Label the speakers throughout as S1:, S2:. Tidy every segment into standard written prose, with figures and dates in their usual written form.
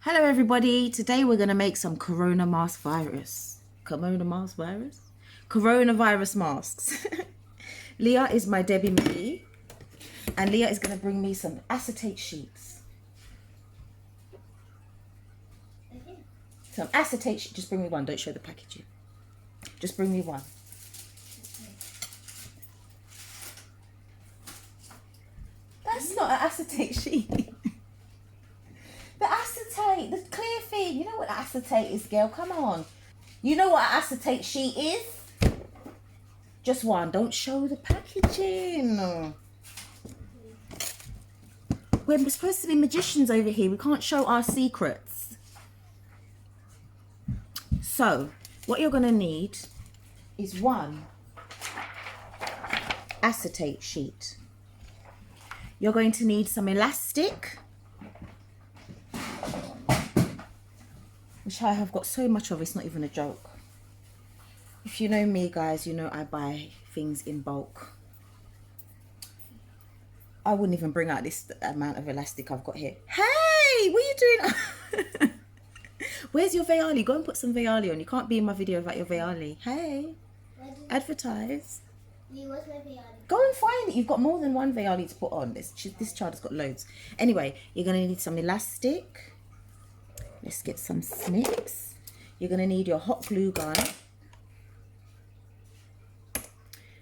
S1: Hello everybody, today we're going to make some coronavirus masks. Leah is my Debbie McGee and Leah is going to bring me some acetate sheets. Some acetate sheets, just bring me one, don't show the packaging. Just bring me one. That's not an acetate sheet. The acetate, the clear thing. You know what acetate is, girl? Come on. You know what an acetate sheet is? Just one. Don't show the packaging. We're supposed to be magicians over here. We can't show our secrets. So, what you're going to need is one acetate sheet. You're going to need some elastic, which I have got so much of, it's not even a joke. If you know me, guys, you know I buy things in bulk. I wouldn't even bring out this amount of elastic I've got here. Hey, what are you doing? Where's your Veali? Go and put some Veali on. You can't be in my video without your Veali. Hey, advertise. Go and find it. You've got more than one Veali to put on. This child has got loads. Anyway, you're going to need some elastic. Let's get some snips. You're going to need your hot glue gun.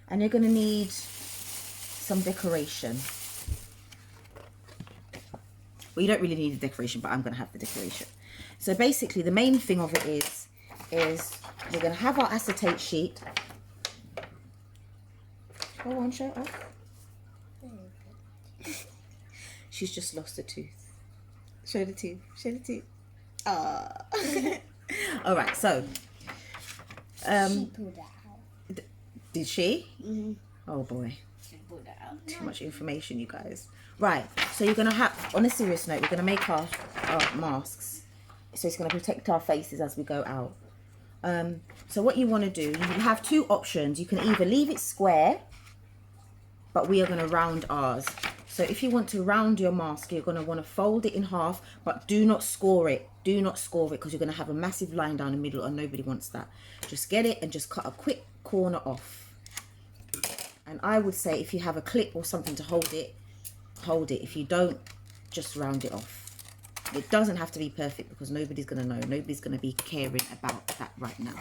S1: And you're going to need some decoration. Well, you don't really need the decoration, but I'm going to have the decoration. So basically, the main thing of it is we're going to have our acetate sheet. Go on, show it off. She's just lost a tooth. Show the tooth. Show the tooth. Ah. All right, so
S2: She pulled it out.
S1: Did she?
S2: Mm-hmm.
S1: Oh boy,
S2: She pulled it out.
S1: too much information, you guys. Right, so you're gonna have, on a serious note, we're gonna make our masks, so it's gonna protect our faces as we go out. So what you want to do, you have two options. You can either leave it square, but we are going to round ours. So if you want to round your mask, you're going to want to fold it in half, but do not score it. Do not score it, because you're going to have a massive line down the middle and nobody wants that. Just get it and just cut a quick corner off. And I would say if you have a clip or something to hold it, hold it. If you don't, just round it off. It doesn't have to be perfect because nobody's going to know. Nobody's going to be caring about that right now.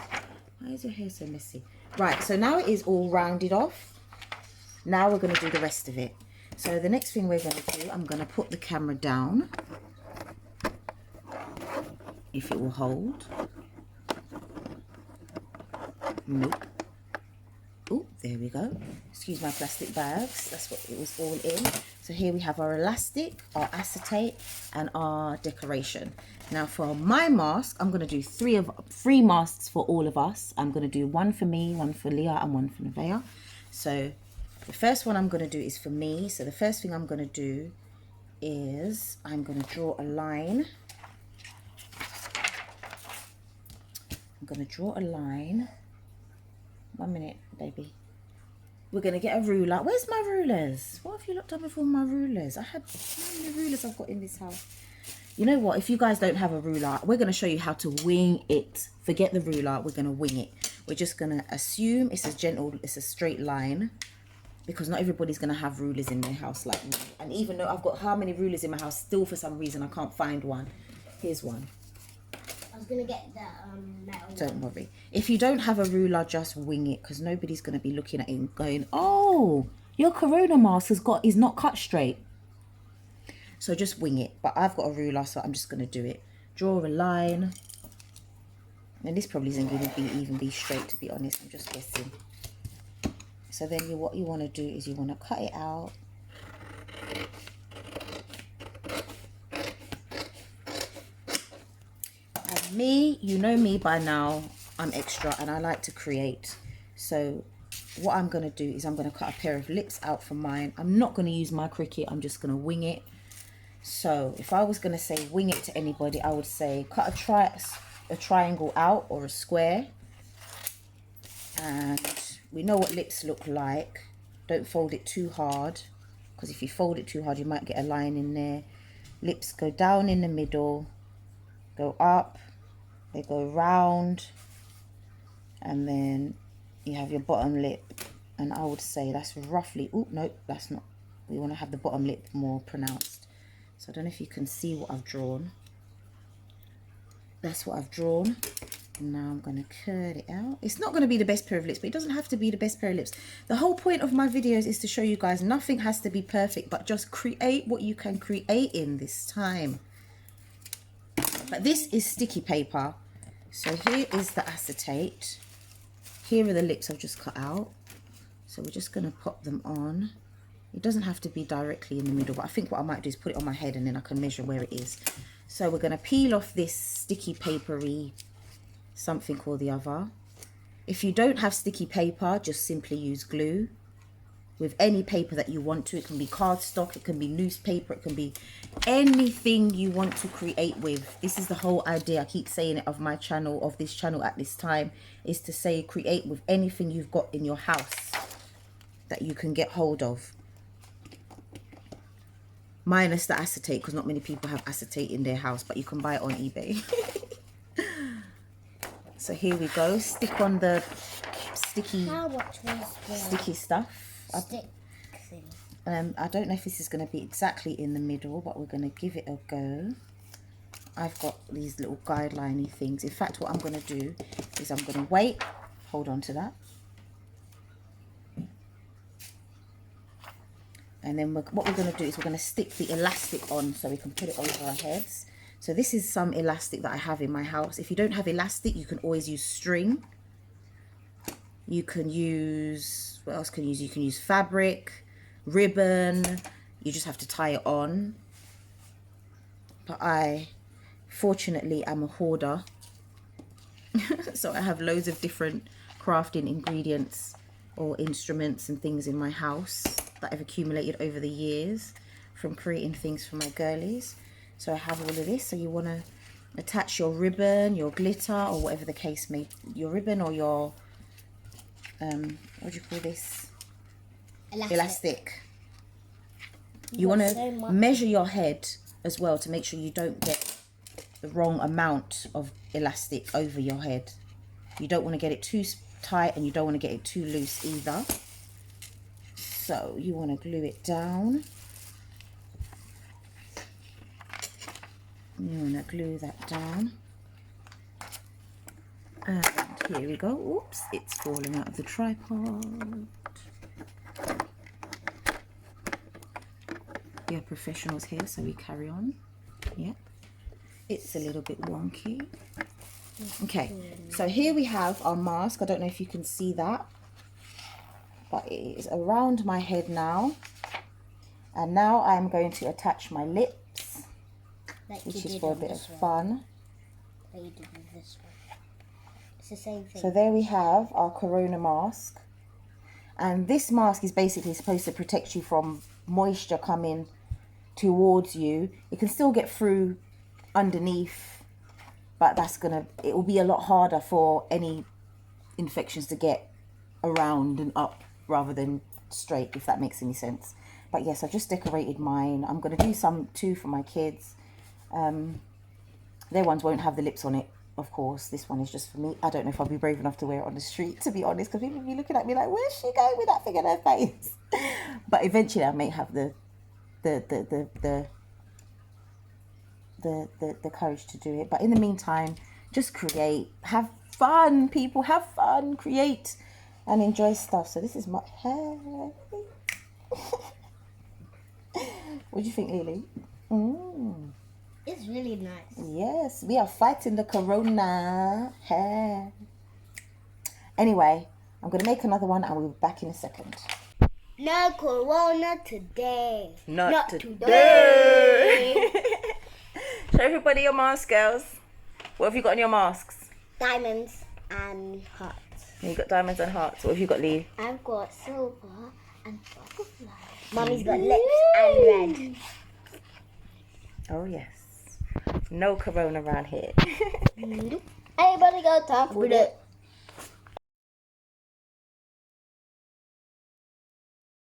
S1: Why is your hair so messy? Right, so now it is all rounded off. Now we're going to do the rest of it. So the next thing we're going to do, I'm going to put the camera down. If it will hold. Nope. Oh, there we go. Excuse my plastic bags. That's what it was all in. So here we have our elastic, our acetate, and our decoration. Now for my mask, I'm going to do three masks for all of us. I'm going to do one for me, one for Leah, and one for Nevaeh. So the first one I'm going to do is for me. So the first thing I'm going to do is I'm going to draw a line. I'm going to draw a line. 1 minute, baby. We're going to get a ruler. Where's my rulers? What have you looked up with all my rulers? How many rulers I've got in this house? You know what? If you guys don't have a ruler, we're going to show you how to wing it. Forget the ruler. We're going to wing it. We're just going to assume it's a straight line, because not everybody's going to have rulers in their house like me. And even though I've got how many rulers in my house, still for some reason I can't find one. Here's one.
S2: I was gonna get the metal.
S1: Don't worry. If you don't have a ruler, just wing it, because nobody's going to be looking at it and going, oh, your Corona mask is not cut straight. So just wing it. But I've got a ruler, so I'm just going to do it. Draw a line. And this probably isn't going to even be straight, to be honest. I'm just guessing. So then what you want to do is you want to cut it out. And me, you know me by now, I'm extra and I like to create. So what I'm going to do is I'm going to cut a pair of lips out for mine. I'm not going to use my Cricut. I'm just going to wing it. So if I was going to say wing it to anybody, I would say cut a triangle out or a square. And we know what lips look like. Don't fold it too hard, because if you fold it too hard, you might get a line in there. Lips go down in the middle, go up, they go round, and then you have your bottom lip. And I would say that's roughly, oh no, that's not, we want to have the bottom lip more pronounced. So I don't know if you can see what I've drawn. That's what I've drawn. And now I'm going to curl it out. It's not going to be the best pair of lips, but it doesn't have to be the best pair of lips. The whole point of my videos is to show you guys nothing has to be perfect, but just create what you can create in this time. But this is sticky paper. So here is the acetate. Here are the lips I've just cut out. So we're just going to pop them on. It doesn't have to be directly in the middle, but I think what I might do is put it on my head and then I can measure where it is. So we're going to peel off this sticky papery something or the other. If you don't have sticky paper, just simply use glue with any paper that you want to. It can be cardstock, it can be newspaper, it can be anything you want to create with. This is the whole idea, I keep saying it, of my channel, of this channel at this time, is to say create with anything you've got in your house that you can get hold of. Minus the acetate, because not many people have acetate in their house, but you can buy it on eBay. So here we go. Stick on the sticky stuff.
S2: Stick thing.
S1: I don't know if this is going to be exactly in the middle, but we're going to give it a go. I've got these little guideline-y things. In fact, what I'm going to do is I'm going to wait. Hold on to that. And then what we're going to do is we're going to stick the elastic on so we can put it over our heads. So this is some elastic that I have in my house. If you don't have elastic, you can always use string. You can use, what else can you use? You can use fabric, ribbon. You just have to tie it on. But I, fortunately, am a hoarder. So I have loads of different crafting ingredients or instruments and things in my house that I've accumulated over the years from creating things for my girlies. So I have all of this. So you want to attach your ribbon, your glitter, or whatever the case may, your ribbon or your, what do you call this? Elastic. You want to measure your head as well to make sure you don't get the wrong amount of elastic over your head. You don't want to get it too tight and you don't want to get it too loose either. So you want to glue it down. You want to glue that down. And here we go. Oops, it's falling out of the tripod. We are professionals here, so we carry on. Yep. It's a little bit wonky. Okay, so here we have our mask. I don't know if you can see that, but it is around my head now. And now I'm going to attach my lips, which is for a bit of fun.
S2: That you did with this one. It's the same thing.
S1: So there we have our Carona mask. And this mask is basically supposed to protect you from moisture coming towards you. It can still get through underneath, but it will be a lot harder for any infections to get around and up rather than straight, if that makes any sense. But yes, I've just decorated mine. I'm going to do some too for my kids. Their ones won't have the lips on it, of course. This one is just for me. I don't know if I'll be brave enough to wear it on the street, to be honest, because people will be looking at me like, where's she going with that thing in her face? But eventually I may have the courage to do it. But in the meantime, just create, have fun, people, have fun, create and enjoy stuff. So this is my hair. What do you think, Lily?
S2: It's really nice.
S1: Yes, we are fighting the corona hair. Anyway, I'm going to make another one and we'll be back in a second.
S2: No corona today.
S1: Not today. Show everybody your mask, girls. What have you got on your masks?
S2: Diamonds and hearts.
S1: You got diamonds and hearts. What have you got, Lee?
S2: I've got silver and butterfly. Mummy's got lips and red.
S1: Oh yes. No corona around here.
S2: Everybody got time for it.